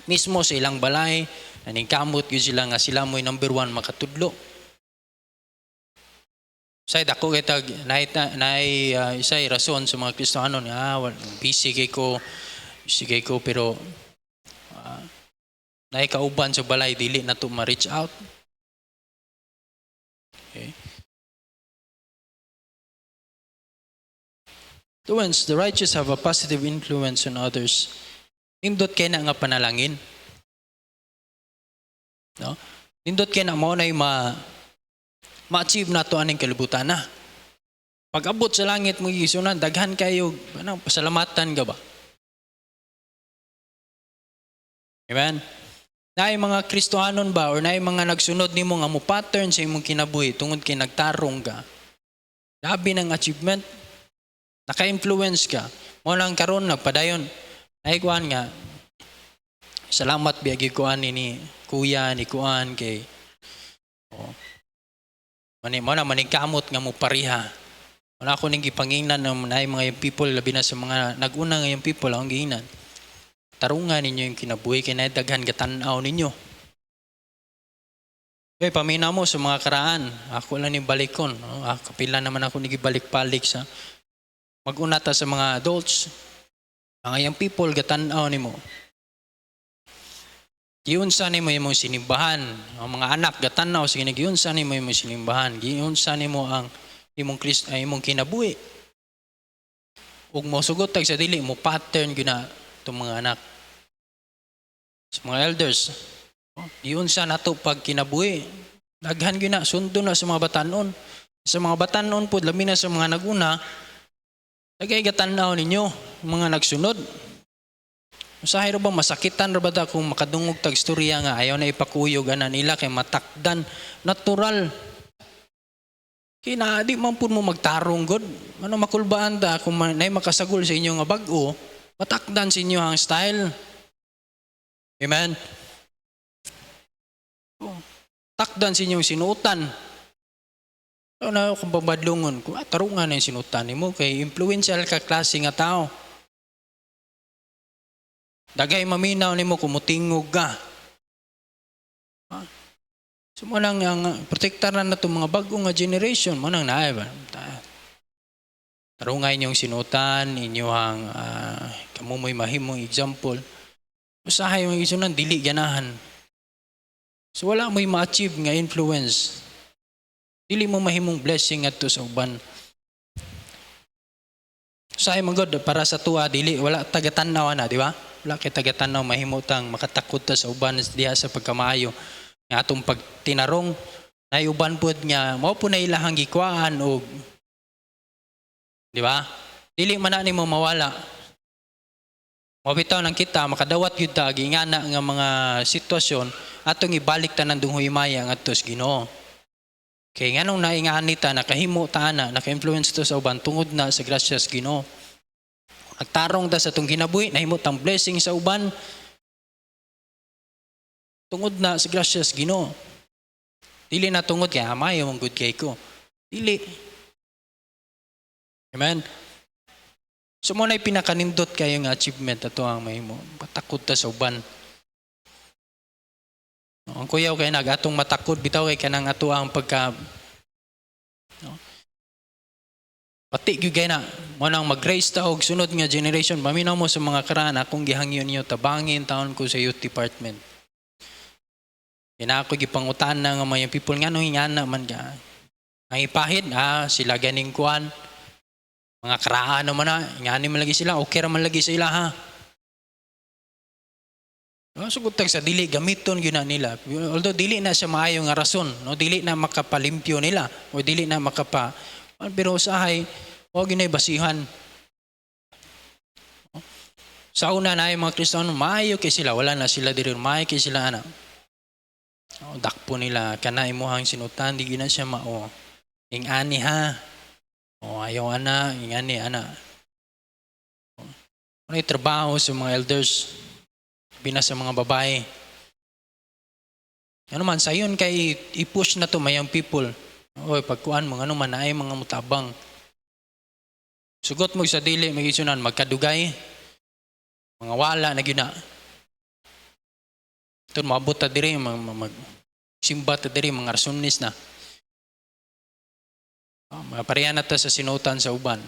Mismo sa ilang balay, naningkamot yun sila nga sila mo'y number 1 makatudlo. Say dako kay tag isay rason sa mga Kristiyano nga busy kay ko pero naay kauban sa balay dili na to ma-reach out. Okay. Once the righteous have a positive influence on others, nindot kay na nga panalangin. No? Nindot kay na mo na ma-achieve na to aning kalibutan na. Pag abot sa langit mo gisunan, daghan kayo, pasalamatan ka ba? Amen? Naay mga Kristohanon ba or naay mga nagsunod nimo nga mo pattern sa imong kinabuhi tungod kay nagtarong ka. Labi ng achievement, naka-influence ka. Mo lang karon nagpadayon. Ay kuan nga. Salamat biagi kuan ni kuya ni kuan kay mo na maningkamot nga mo pariha. Wala ko ning gipangingnan ng mga people labi na sa mga nag-una nga yung people ang giingnan. Tarungan ninyo yung kinabuhi kay daghan katanaw ninyo. Okay, pamina mo sa mga karaan. Ako lang ni balikon. No? Kapila naman ako nagibalik-balik sa mag-una ta sa mga adults. Mga young people katanaw nimo. Giunsa nimo imong sinimbahan. Ang mga anak gatanaw sige giunsa nimo imong sinimbahan. Giunsa nimo ang imong kinabuhi. Ug mo sugot tag sa dili mo pattern gyud itong mga anak. Sa mga elders, giunsa nato pag kinabuhi. Daghan gyud na sundo na sa mga batanon. Sa mga batanon pud labi na sa mga naguna, dagay gatanaw ninyo mga nagsunod. Usahay ra ba masakitan ra ba ta kung makadungog tag istorya nga ayaw na ipakuyog ana nila kay matakdan natural. Kina di man pud mo magtarong god. Ano makulbaan ta kung nay makasagol sa inyo nga bag-o, matakdan sa inyo ang style. Amen. Takdan sa inyong sinutan. So na kung babadlungon ko, tarungan na yung sinutan nimo kay influential ka klase nga tao. Dagay maminaw nimo kung mutingog ka. So mo nang ang protektaran na itong mga bagong nga generation, mo nang naay ba? Tarungan inyong sinutan, inyong kamumoy mahimong example. Usahay yung isunan, dili ganahan. So wala mo'y ma-achieve nga influence. Dili mo mahimong blessing at to sa uban. Usahay mong God, para sa tuwa, dili, wala tagatanaw na, di ba? Wala kay tagatanaw, mahimutang makatakot ta sa uban diha sa pagkamaayo. Nga atong pagtinarong, naiuban po nga, mao po na ilahang gikwaan o, di ba? Dili man na mo mawala. Mabitaw ng kita, makadawat yun ta, gingana nga mga sitwasyon, atong ibalik ta ng dunghuyimaya nga tos Ginoo. Kaya nga nung naingani ta, nakahimo ta na, naka-influence to sa uban, tungod na sa grasyas Ginoo. Nagtarong ta sa itong ginabuhi, nahimot ang blessing sa uban, tungod na sa grasyas Ginoo. Dili na tungod kaya amayo mong good kay ko. Dili. Amen. So mo na'y pinakanindot kayo nga achievement ato ang mahimo. Patakot ta sa uban. Ang kuyaw kay nagatong matakot bitaw kay kanang ato ang pagka pati gyud kay na mo nang mag-raise ta og sunod nga generation. Paminaw mo sa mga karaan akong gihangyon niyo tabangin taon ko sa youth department. Kina ako gipangutan na nga mga people nga nung ingana man ka. Ang ipahid sila ganing kuan. Mga karaan naman na, ingani man lagi sila, okay raman lagi sa ila ha. Sugod tag sa dili, gamiton yun na nila. Although dili na siya maayo nga rason, no? Dili na makapalimpyo nila, o dili na pero usahay, huwag yun ay basihan. Sa una na yung mga Kristiyano, maayo kay sila, wala na sila diri, maayo kay sila ana. Dakpo nila, kana imuhang sinutan, di gina siya mao. Ingani ha. Ayaw ana, ingani ana. Ano yung trabaho sa mga elders, binas sa mga babae. Ano man, sayon kay i-push na to mayang people. Oy, pagkuan mo, ano man, ay mga mutabang. Sugot mo sa dili, magisunan, magkadugay. Mga wala na gina. Ito, maabot ta diri, simba ta diri, mga rasonis na. Mapareha na ta sa sinutan sa uban.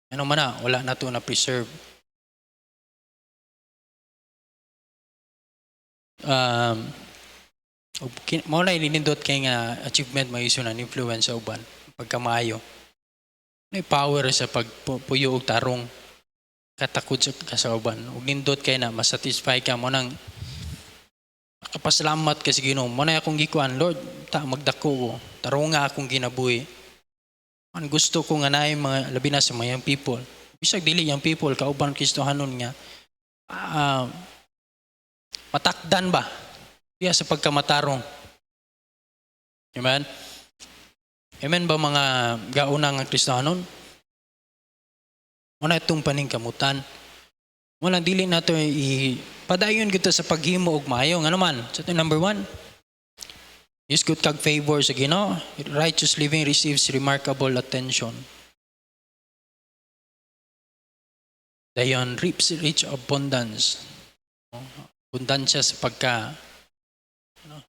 Ano man na, wala na to na preserve. Mao na ininindot kay nga achievement may iso na influence sa uban pagkamaayo. May power sa pagpuyo og tarong katakod sa uban. Ug nindot kay na masatisfy ka mo nang kapasalamat ka sa Ginoo. Mo na akong gikuan, Lord, magdako ko. Tarong nga akong ginabuhi. Ang gusto ko nga naay mga labi na sa mga young people. Bisag dili young people kauban Kristohanon nga matakdan ba? Diya sa pagkamatarong. Amen? Amen ba mga gaunang nga Kristohanon? Muna itong paningkamutan. Muna dili na ito padayon kita sa paghimo og maayo. Ano man? So ito number 1. Use good kag favor sa Ginoo. Righteous living receives remarkable attention. Dayon reaps rich abundance. Abundansya sa pagka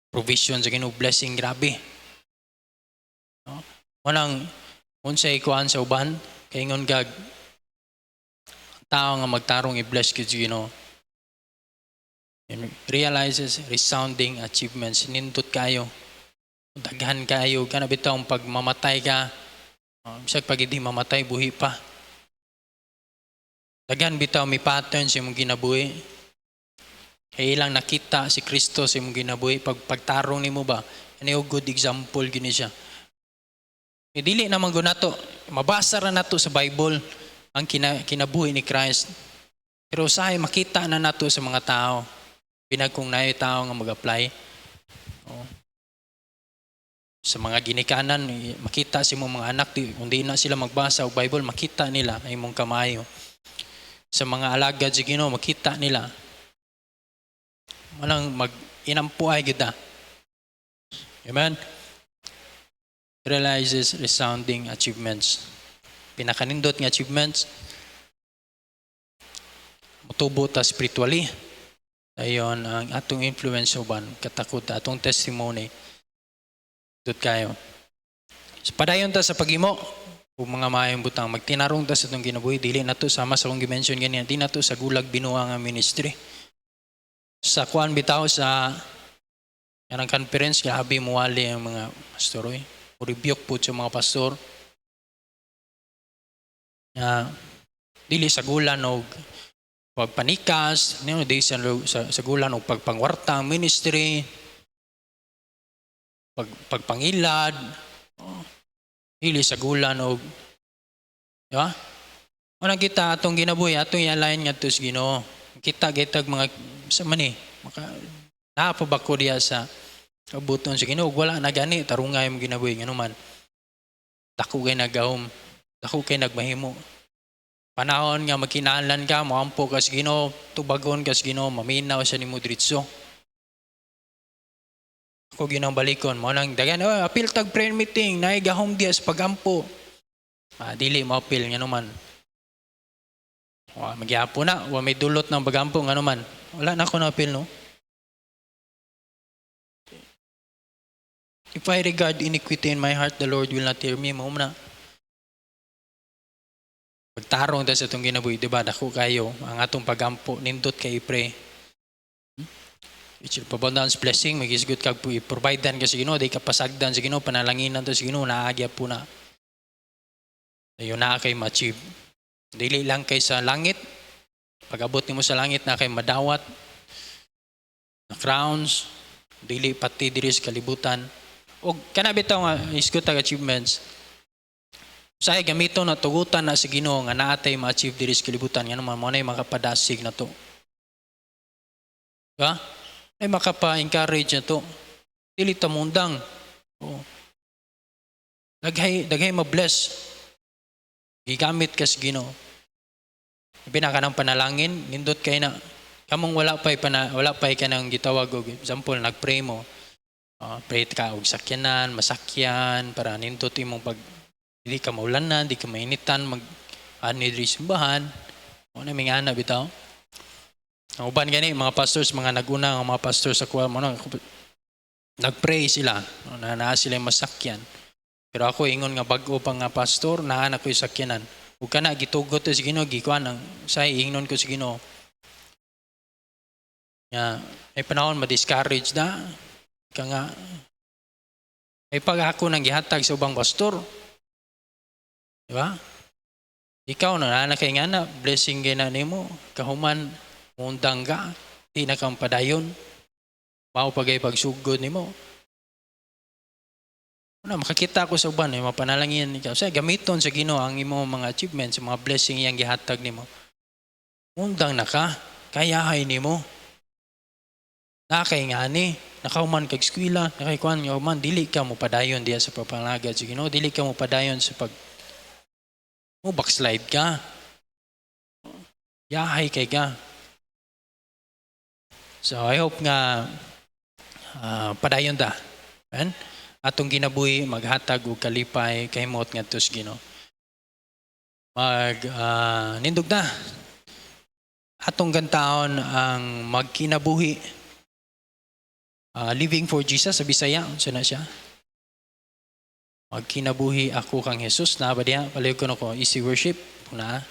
provision sa Ginoo, blessing grabe. Manang unsay kuan sa uban kay ingon gag tao nga magtarong i-bless gid sa Ginoo. And realizes resounding achievements, nindot kayo, daghan kayo, kana bitaw pag mamatay ka, bisag pag hindi mamatay buhi pa. Daghan bitaw may pattern sa imong ginabuhi. Kaya ilang nakita si Kristo sa imong ginabuhi, pagtarong nimo ba, ano good example gini siya. Dili naman go nato, mabasa ra nato sa Bible ang kinabuhi ni Christ. Pero usahay makita na nato sa mga tao. Pinag kung naay tao nga mag-apply. Sa mga ginikanan, makita si mong mga anak, kung di na sila magbasa o Bible, makita nila ay mong kamayo. Sa mga alagad sa Ginoo, makita nila. Manang mag-inampuay kita. Amen? Realizes resounding achievements. Pinakanindot nga achievements, mutubo ta spiritually. Ayon ang atong influence uban, katakot atong testimony. Dut kayo. So, padayon ta sa paghimo ug mga maayong butang, magtinarong ta sa atong ginabuhi, dili nato sama sa akong gi-mention ganyan, di nato sa gulag binuha nga ministry. Sa kuan bitaw sa kanang conference, grabe muwali ang mga pastor oy. Rebuke po sa mga pastor. Dili sa gulan og pagpanikas, di sa gulan o pagpangwarta ang ministry, pagpangilad, dili sa gulan o, di ba? Unang kita atong ginabuhi, atong i-align nga to sa Ginoo. Kita gitag mga, sa mani, napabako diya sa kabuton sa Ginoo. Wala na gani, tarungay mo ginabuhi, nga naman. Dako kay nagahom, dako kay nagmahimo. Panahon nga magkinahanglan ka, moampo ka sa Ginoo, tubagon ka sa Ginoo, maminaw sa nimo diretso. Ako ginang balikon mo nang dagan, apil tag prayer meeting, naay gahom diya sa pagampo. Dili mo apil nga naman. Magyapo na, may dulot ng pagampo nga naman. Wala na ako na apil, no? If I regard iniquity in my heart, the Lord will not hear me. Mo na. Pagtarong ta sa itong ginabuhi, diba? Dako kayo, ang atong pagampo, nindot kay pray. It's your abundance blessing, mag-isgot kag i-providean ka sa Ginoo, di ka pasagdan sa Ginoo, panalanginan to sa Ginoo, naagya po na. Ayun na kay ma-achieve. Dili lang kay sa langit, pag-abot nimo sa langit na kay madawat, na crowns, dili pati diri sa kalibutan. O kanabitaw nga, isgot kag achievements, sa gamito na tugutan na sa Ginoo nga naatay ma-achieve diri sa kalibutan nga naman mo na makapadasig na to. Diba? Ay makapa-encourage na to. Dili ta mundang. Daghay ma-bless. Gigamit ka sa Ginoo. Pinaka ng panalangin, nindot kay na kamong wala pay ka nang gitawag og example nagpray mo. Pray ka og sakyanan, masakyan para nindot imong pag hindi ka maulanan, hindi ka mainitan, mag-anidri simbahan. O na may ngana bitaw. Ang uban gani mga pastors, mga naguna nga mga pastors sa kuha mo nagpray sila, na naa sila masakyan. Pero ako ingon nga bag-o pa nga pastor, naa na ko yung sakyanan. Ug kana gitugot to sa Ginoo, gikuan ang say ingnon ko sa Ginoo. Ya, ay panahon ma-discourage na ka nga ay pag ako nang gihatag sa ubang pastor. Di ba? Ikaw na kay nga na blessing gay na nimo, kahuman undang ka, di na kang padayon. Mao pagay pagsugod nimo. Ano, makakita ko sa uban, mapanalangin ikaw. Sa gamiton sa Ginoo ang imong mga achievements, mga blessing iyang gihatag nimo. Undang na ka, kayahay nimo. Nakay nga ni, nakahuman kag eskwela, nakay kuan nga man dili ka mo padayon diya sa pagpalagad sa Ginoo, dili ka mo padayon sa pag mo backslide ka. Yahay kay ka. So I hope nga padayon ta. Amen? Atong ginabuhi maghatag og kalipay kahimot ngadto sa Ginoo. Nindog na. Atong gantaon ang magkinabuhi. Living for Jesus sa Bisaya, unsa na siya? Magkinabuhi ako kang Jesus, na ba diya? Palayo ko na ko, easy worship, na